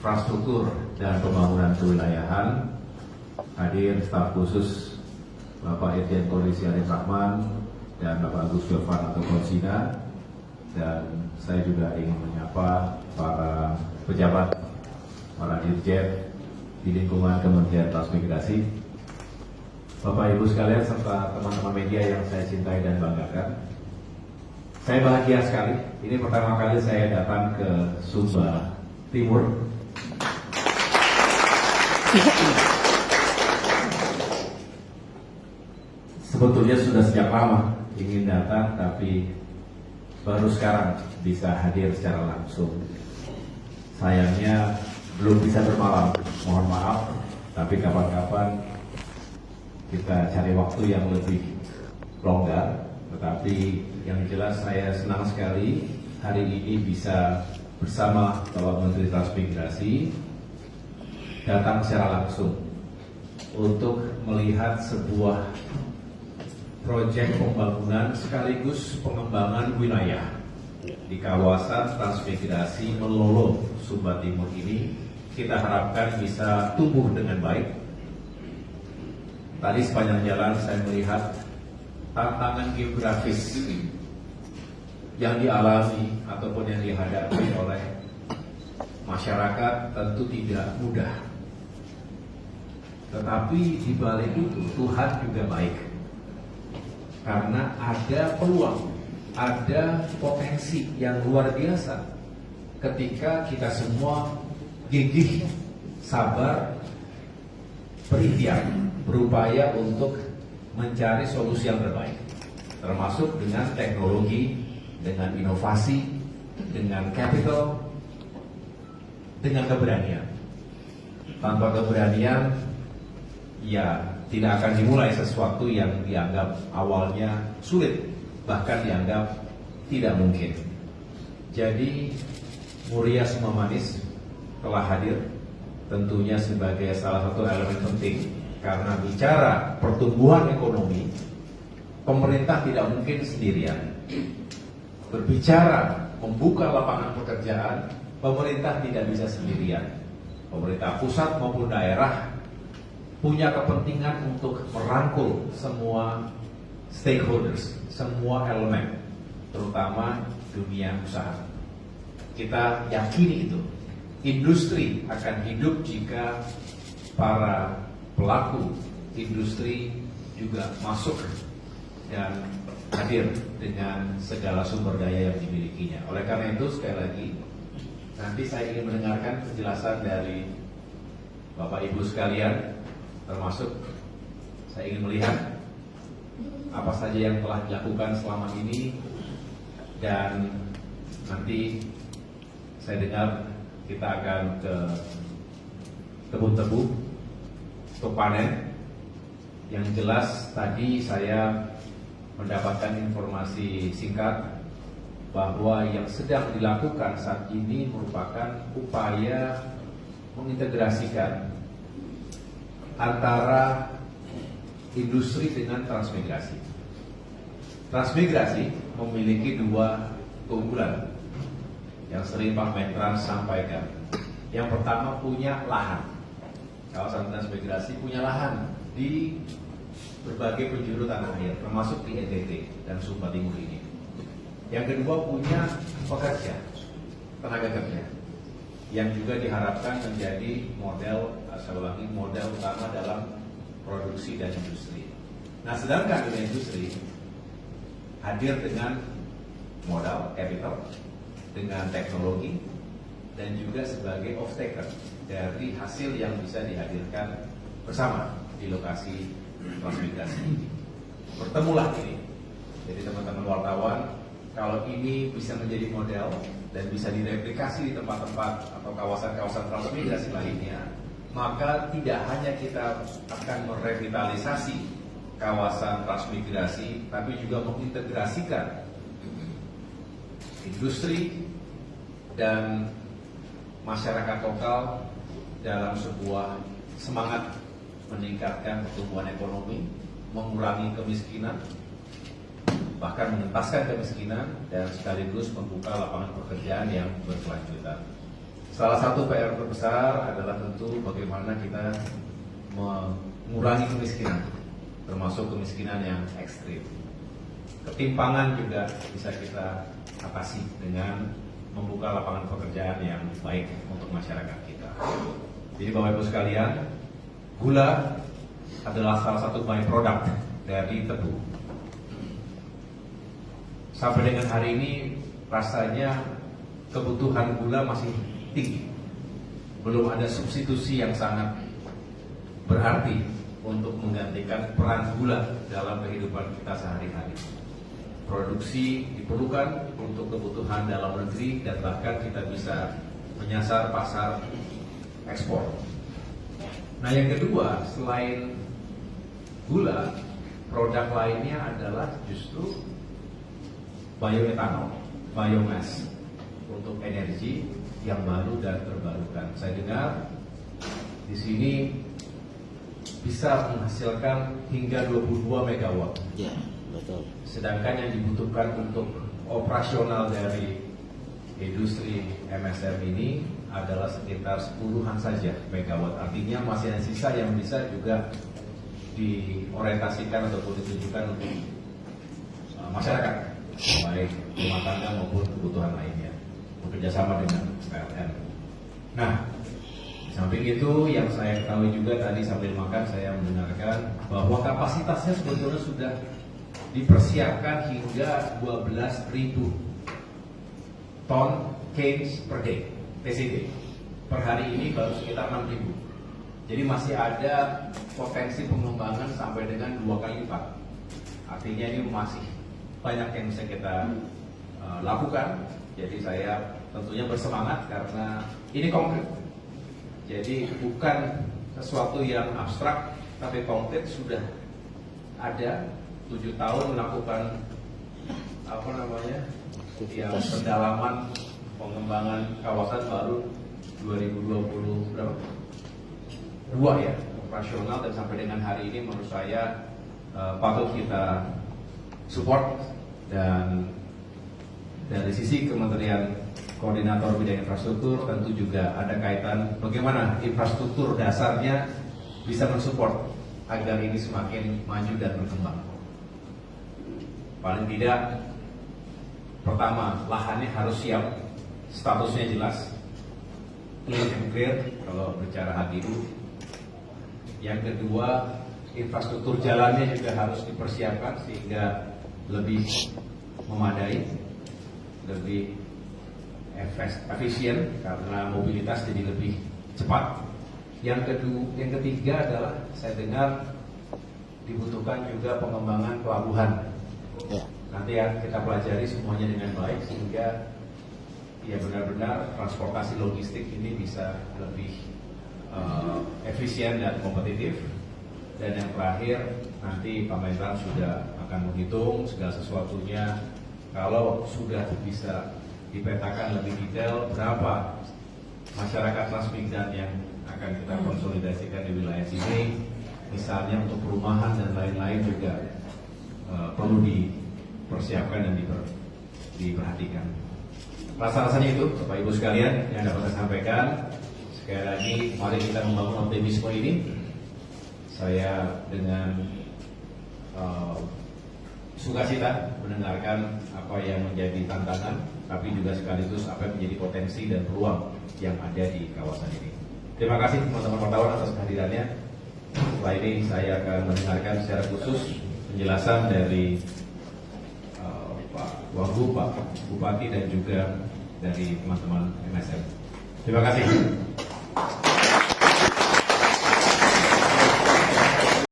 infrastruktur dan pembangunan kewilayahan, hadir staf khusus Bapak Irjen Polisi Arif Rahman dan Bapak Agus Jofan atau Konsina, dan saya juga ingin menyapa para pejabat, para dirjen di lingkungan Kementerian Transmigrasi, Bapak Ibu sekalian serta teman-teman media yang saya cintai dan banggakan. Saya bahagia sekali, ini pertama kali saya datang ke Sumba Timur. Sebetulnya sudah sejak lama ingin datang, tapi baru sekarang bisa hadir secara langsung. Sayangnya belum bisa bermalam, mohon maaf, tapi kapan-kapan kita cari waktu yang lebih longgar. Tetapi yang jelas saya senang sekali hari ini bisa bersama Bapak Menteri Transmigrasi datang secara langsung untuk melihat sebuah proyek pembangunan sekaligus pengembangan wilayah di kawasan transmigrasi Melolo, Sumba Timur ini. Kita harapkan bisa tumbuh dengan baik. Tadi sepanjang jalan saya melihat tantangan geografis yang dialami ataupun yang dihadapi oleh masyarakat tentu tidak mudah. Tetapi di balik itu Tuhan juga baik. Karena ada peluang, ada potensi yang luar biasa ketika kita semua gigih, sabar, berikhtiar, berupaya untuk mencari solusi yang terbaik, termasuk dengan teknologi, dengan inovasi, dengan capital, dengan keberanian. Tanpa keberanian, ya tidak akan dimulai sesuatu yang dianggap awalnya sulit, bahkan dianggap tidak mungkin. Jadi Muria Semua Manis telah hadir tentunya sebagai salah satu elemen penting, karena bicara pertumbuhan ekonomi, pemerintah tidak mungkin sendirian. Berbicara membuka lapangan pekerjaan, pemerintah tidak bisa sendirian. Pemerintah pusat maupun daerah punya kepentingan untuk merangkul semua stakeholders, semua elemen, terutama dunia usaha. Kita yakini itu. Industri akan hidup jika para pelaku industri juga masuk dan hadir dengan segala sumber daya yang dimilikinya. Oleh karena itu, sekali lagi, nanti saya ingin mendengarkan penjelasan dari Bapak Ibu sekalian, termasuk saya ingin melihat apa saja yang telah dilakukan selama ini, dan nanti saya dengar kita akan ke kebun tebu untuk panen. Yang jelas tadi saya mendapatkan informasi singkat bahwa yang sedang dilakukan saat ini merupakan upaya mengintegrasikan antara industri dengan transmigrasi. Transmigrasi memiliki dua keunggulan yang sering Pak Mentran sampaikan. Yang pertama, punya lahan. Kawasan transmigrasi punya lahan di berbagai penjuru tanah air, termasuk di NTT dan Sumba Timur ini. Yang kedua, punya pekerja, tenaga kerja, yang juga diharapkan menjadi model, saya ulangi, model utama dalam produksi dan industri. Nah, sedangkan dunia industri hadir dengan modal, capital, dengan teknologi, dan juga sebagai off-taker dari hasil yang bisa dihadirkan bersama di lokasi transmigrasi ini. Bertemulah ini. Jadi teman-teman wartawan, kalau ini bisa menjadi model dan bisa direplikasi di tempat-tempat atau kawasan-kawasan transmigrasi lainnya, maka tidak hanya kita akan merevitalisasi kawasan transmigrasi, tapi juga mengintegrasikan industri dan masyarakat lokal dalam sebuah semangat meningkatkan pertumbuhan ekonomi, mengurangi kemiskinan, bahkan mengentaskan kemiskinan, dan sekaligus membuka lapangan pekerjaan yang berkelanjutan. Salah satu PR terbesar adalah tentu bagaimana kita mengurangi kemiskinan, termasuk kemiskinan yang ekstrim. Ketimpangan juga bisa kita atasi dengan membuka lapangan pekerjaan yang baik untuk masyarakat kita. Jadi Bapak Ibu sekalian, gula adalah salah satu byproduct dari tebu. Sampai dengan hari ini rasanya kebutuhan gula masih tinggi. Belum ada substitusi yang sangat berarti untuk menggantikan peran gula dalam kehidupan kita sehari-hari. Produksi diperlukan untuk kebutuhan dalam negeri dan bahkan kita bisa menyasar pasar ekspor. Nah, yang kedua, selain gula, produk lainnya adalah justru bioetanol, biomass untuk energi yang baru dan terbarukan. Saya dengar di sini bisa menghasilkan hingga 22 megawatt. Ya, betul. Sedangkan yang dibutuhkan untuk operasional dari industri MSM ini adalah sekitar 10-an saja megawatt. Artinya masih ada sisa yang bisa juga diorientasikan ataupun ditujukan untuk masyarakat, baik rumah tangga maupun kebutuhan lainnya, bekerjasama dengan PLN. Nah, di samping itu yang saya ketahui juga tadi sambil makan saya mendengarkan bahwa kapasitasnya sebetulnya sudah dipersiapkan hingga 12.000 ton canes per day, TCD. Per hari ini baru sekitar 6.000. Jadi masih ada potensi pengembangan sampai dengan 2 kali lipat. Artinya ini masih banyak yang bisa kita lakukan. Jadi saya tentunya bersemangat karena ini konkret. Jadi bukan sesuatu yang abstrak, tapi konkret sudah ada. 7 tahun melakukan ya, pendalaman pengembangan kawasan baru 2020 berapa? 2 ya operasional, dan sampai dengan hari ini menurut saya patut kita support. Dan dari sisi Kementerian Koordinator Bidang Infrastruktur tentu juga ada kaitan bagaimana infrastruktur dasarnya bisa mensupport agar ini semakin maju dan berkembang. Paling tidak, pertama, lahannya harus siap, statusnya jelas, clean and clear kalau bicara HGU. Yang kedua, infrastruktur jalannya juga harus dipersiapkan sehingga lebih memadai, lebih efisien karena mobilitas jadi lebih cepat. Yang ketiga adalah saya dengar dibutuhkan juga pengembangan pelabuhan. Ya. Nanti ya kita pelajari semuanya dengan baik sehingga ya benar-benar transportasi logistik ini bisa lebih efisien dan kompetitif. Dan yang terakhir, nanti Pak Mentan sudah akan menghitung segala sesuatunya. Kalau sudah bisa dipetakan lebih detail berapa masyarakat Transmigran yang akan kita konsolidasikan di wilayah sini, misalnya untuk perumahan dan lain-lain juga perlu dipersiapkan dan diperhatikan. Rasa-rasanya itu, Bapak Ibu sekalian, yang dapat saya sampaikan. Sekali lagi, mari kita membangun optimisme ini. Saya dengan sukacita mendengarkan apa yang menjadi tantangan, tapi juga sekaligus apa yang menjadi potensi dan peluang yang ada di kawasan ini. Terima kasih teman-teman wartawan atas kehadirannya. Setelah ini saya akan mendengarkan secara khusus penjelasan dari Pak Wagub, Pak Bupati, dan juga dari teman-teman MSM. Terima kasih.